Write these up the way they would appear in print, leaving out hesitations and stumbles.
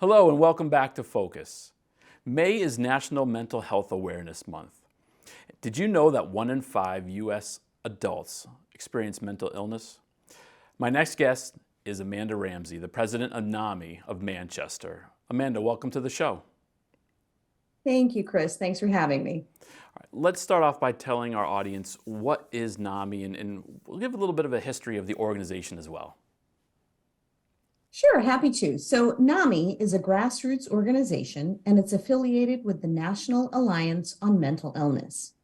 Hello and welcome back to Focus. May is National Mental Health Awareness Month. Did you know that 1 in 5 U.S. adults experience mental illness? My next guest is Amanda Ramsey, the president of NAMI of Manchester. Amanda, welcome to the show. Thank you, Chris. Thanks for having me. All right, let's start off by telling our audience what is NAMI, and we'll give a little bit of a history of the organization as well. Sure, happy to. So NAMI is a grassroots organization and it's affiliated with the National Alliance on Mental Illness.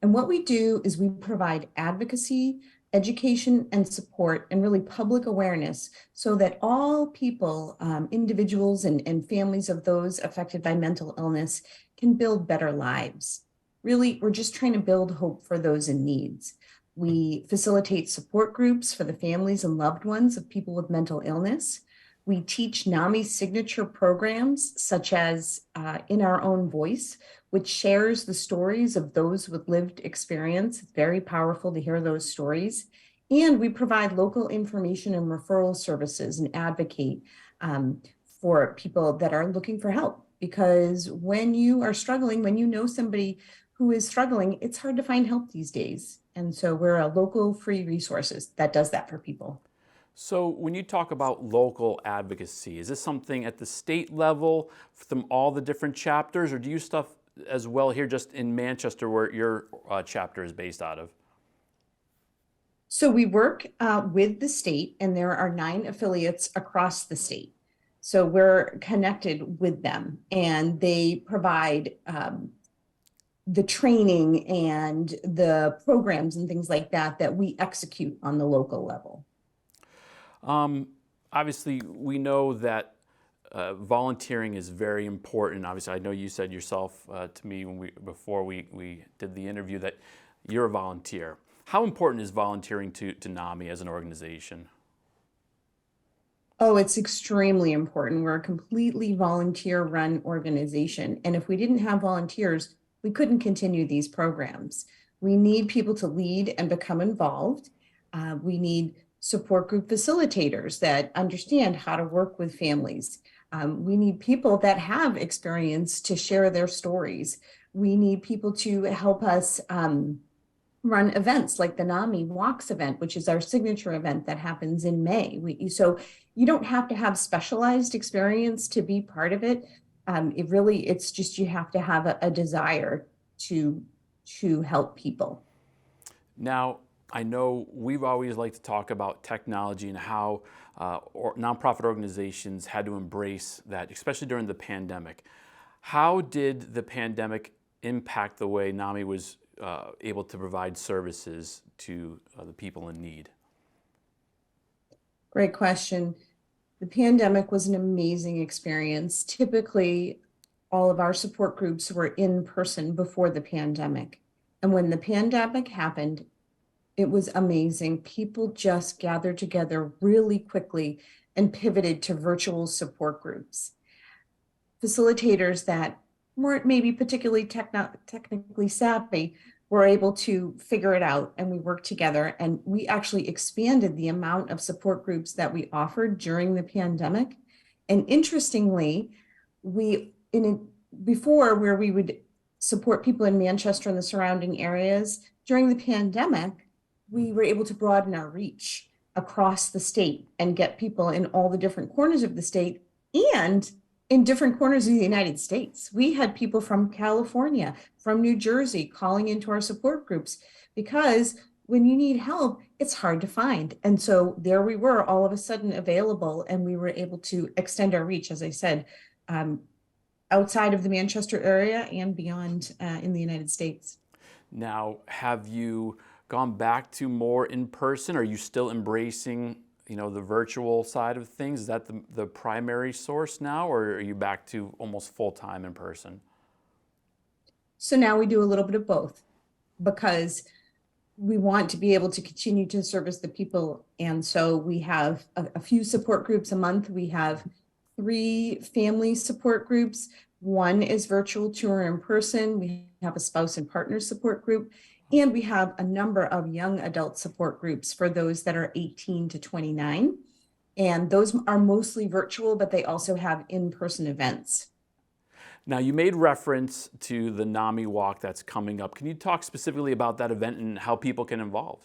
And what we do is we provide advocacy, education, and support, and really public awareness so that all people, individuals and families of those affected by mental illness can build better lives. Really, we're just trying to build hope for those in needs. We facilitate support groups for the families and loved ones of people with mental illness. We teach NAMI signature programs such as In Our Own Voice, which shares the stories of those with lived experience. It's very powerful to hear those stories. And we provide local information and referral services and advocate for people that are looking for help. Because when you are struggling, when you know somebody who is struggling, it's hard to find help these days. And so we're a local free resources that does that for people. So when you talk about local advocacy, is this something at the state level from all the different chapters, or do you stuff as well here just in Manchester where your chapter is based out of? So we work with the state, and there are 9 affiliates across the state. So we're connected with them, and they provide the training and the programs and things like that that we execute on the local level. Obviously, we know that volunteering is very important. Obviously, I know you said yourself to me before we did the interview that you're a volunteer. How important is volunteering to NAMI as an organization? Oh, it's extremely important. We're a completely volunteer-run organization. And if we didn't have volunteers, we couldn't continue these programs. We need people to lead and become involved. We need support group facilitators that understand how to work with families. We need people that have experience to share their stories. We need people to help us run events like the NAMI Walks event, which is our signature event that happens in May. So you don't have to have specialized experience to be part of it. It's just you have to have a desire to help people. Now, I know we've always liked to talk about technology and how nonprofit organizations had to embrace that, especially during the pandemic. How did the pandemic impact the way NAMI was able to provide services to the people in need? Great question. The pandemic was an amazing experience. Typically, all of our support groups were in person before the pandemic. And when the pandemic happened, it was amazing. People just gathered together really quickly and pivoted to virtual support groups. Facilitators that weren't maybe particularly technically savvy were able to figure it out, and we worked together, and we actually expanded the amount of support groups that we offered during the pandemic. And interestingly, before, where we would support people in Manchester and the surrounding areas, during the pandemic, we were able to broaden our reach across the state and get people in all the different corners of the state and in different corners of the United States. We had people from California, from New Jersey calling into our support groups because when you need help, it's hard to find. And so there we were all of a sudden available, and we were able to extend our reach, as I said, outside of the Manchester area and beyond in the United States. Now, have you gone back to more in person? Are you still embracing, the virtual side of things? Is that the primary source now, or are you back to almost full-time in person? So now we do a little bit of both because we want to be able to continue to service the people. And so we have a few support groups a month. We have 3 family support groups. 1 is virtual, 2 are in person. We have a spouse and partner support group. And we have a number of young adult support groups for those that are 18 to 29. And those are mostly virtual, but they also have in-person events. Now, you made reference to the NAMI walk that's coming up. Can you talk specifically about that event and how people can involve?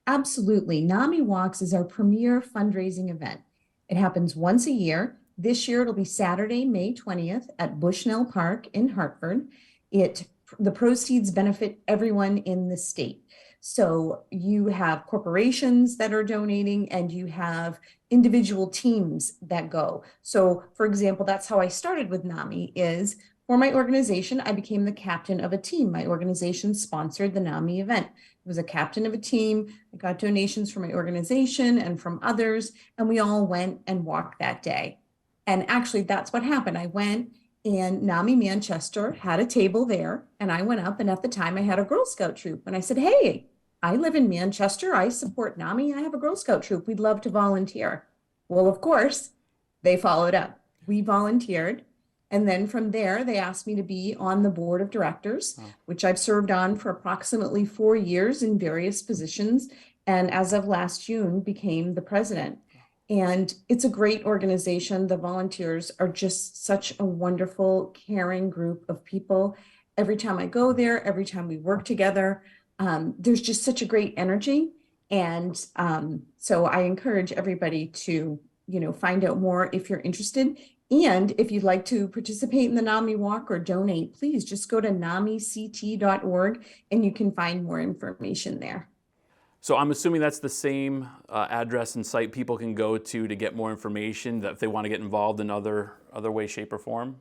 Absolutely. NAMI Walks is our premier fundraising event. It happens once a year. This year it'll be Saturday, May 20th at Bushnell Park in Hartford. The proceeds benefit everyone in the state. So you have corporations that are donating and you have individual teams that go. So for example, that's how I started with NAMI is for my organization, I became the captain of a team. My organization sponsored the NAMI event. I was a captain of a team. I got donations from my organization and from others, and we all went and walked that day. And actually, that's what happened. I went and NAMI Manchester had a table there, and I went up, and at the time I had a Girl Scout troop. And I said, hey, I live in Manchester. I support NAMI. I have a Girl Scout troop. We'd love to volunteer. Well, of course, they followed up. We volunteered. And then from there, they asked me to be on the board of directors, which I've served on for approximately 4 years in various positions. And as of last June, became the president. And it's a great organization. The volunteers are just such a wonderful, caring group of people. Every time I go there, every time we work together, there's just such a great energy. And so I encourage everybody to, find out more if you're interested. And if you'd like to participate in the NAMI walk or donate, please just go to namict.org and you can find more information there. So I'm assuming that's the same address and site people can go to get more information that if they want to get involved in other way, shape, or form?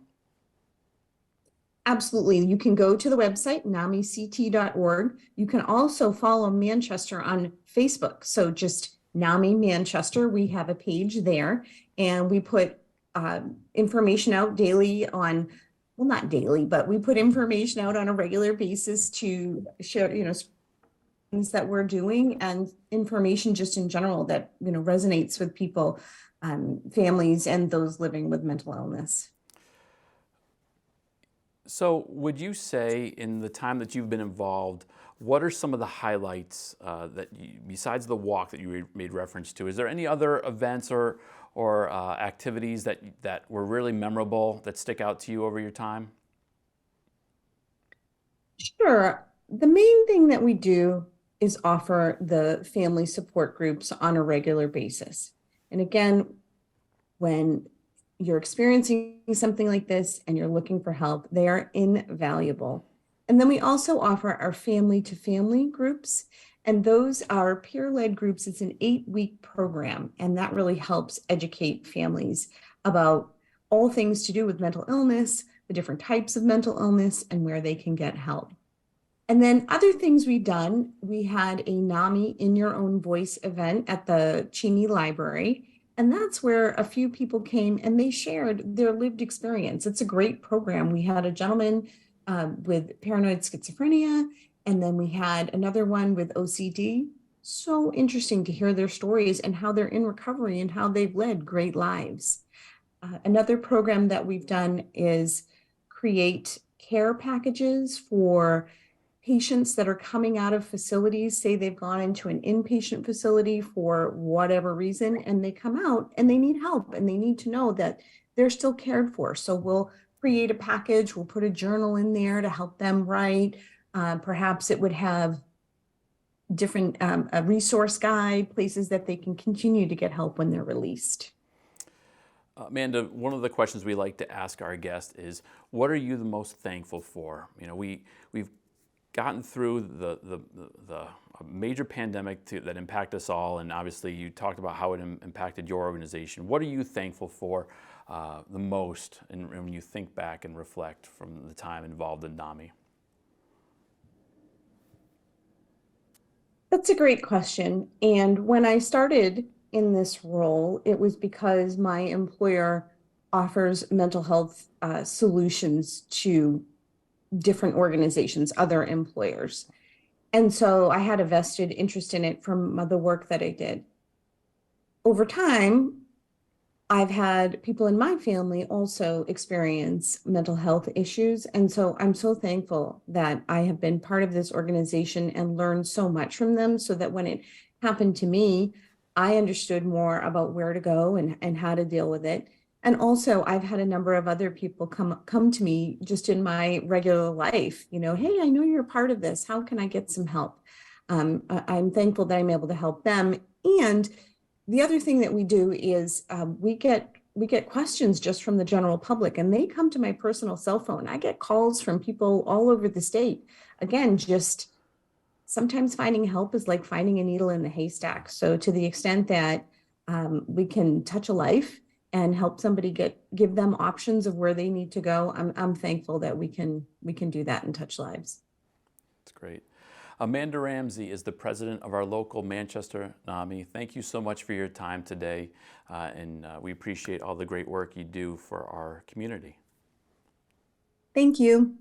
Absolutely. You can go to the website, namict.org. You can also follow Manchester on Facebook. So just NAMI Manchester, we have a page there, and we put information out daily on, well, not daily, but we put information out on a regular basis to share, things that we're doing and information just in general that, resonates with people, families, and those living with mental illness. So would you say in the time that you've been involved, what are some of the highlights besides the walk that you made reference to? Is there any other events or activities that were really memorable that stick out to you over your time? Sure. The main thing that we do is offer the family support groups on a regular basis. And again, when you're experiencing something like this and you're looking for help, they are invaluable. And then we also offer our family to family groups, and those are peer-led groups. It's an 8-week program, and that really helps educate families about all things to do with mental illness, the different types of mental illness, and where they can get help. And then other things we've done, we had a NAMI In Your Own Voice event at the Cheney Library. And that's where a few people came and they shared their lived experience. It's a great program. We had a gentleman with paranoid schizophrenia, and then we had another one with OCD. So interesting to hear their stories and how they're in recovery and how they've led great lives. Another program that we've done is create care packages for patients that are coming out of facilities. Say they've gone into an inpatient facility for whatever reason, and they come out and they need help and they need to know that they're still cared for. So we'll create a package, we'll put a journal in there to help them write. Perhaps it would have different a resource guide, places that they can continue to get help when they're released. Amanda, one of the questions we like to ask our guests is, what are you the most thankful for? We've gotten through the major pandemic that impacted us all, and obviously you talked about how it impacted your organization. What are you thankful for the most, and when you think back and reflect from the time involved in NAMI? That's a great question. And when I started in this role, it was because my employer offers mental health solutions to different organizations, other employers. And so I had a vested interest in it from the work that I did. Over time, I've had people in my family also experience mental health issues. And so I'm so thankful that I have been part of this organization and learned so much from them, so that when it happened to me, I understood more about where to go and how to deal with it. And also, I've had a number of other people come to me just in my regular life, hey, I know you're a part of this. How can I get some help? I'm thankful that I'm able to help them. And the other thing that we do is we get questions just from the general public, and they come to my personal cell phone. I get calls from people all over the state. Again, just sometimes finding help is like finding a needle in the haystack. So to the extent that we can touch a life and help somebody give them options of where they need to go, I'm thankful that we can do that and touch lives. That's great. Amanda Ramsey is the president of our local Manchester NAMI. Thank you so much for your time today, and we appreciate all the great work you do for our community. Thank you.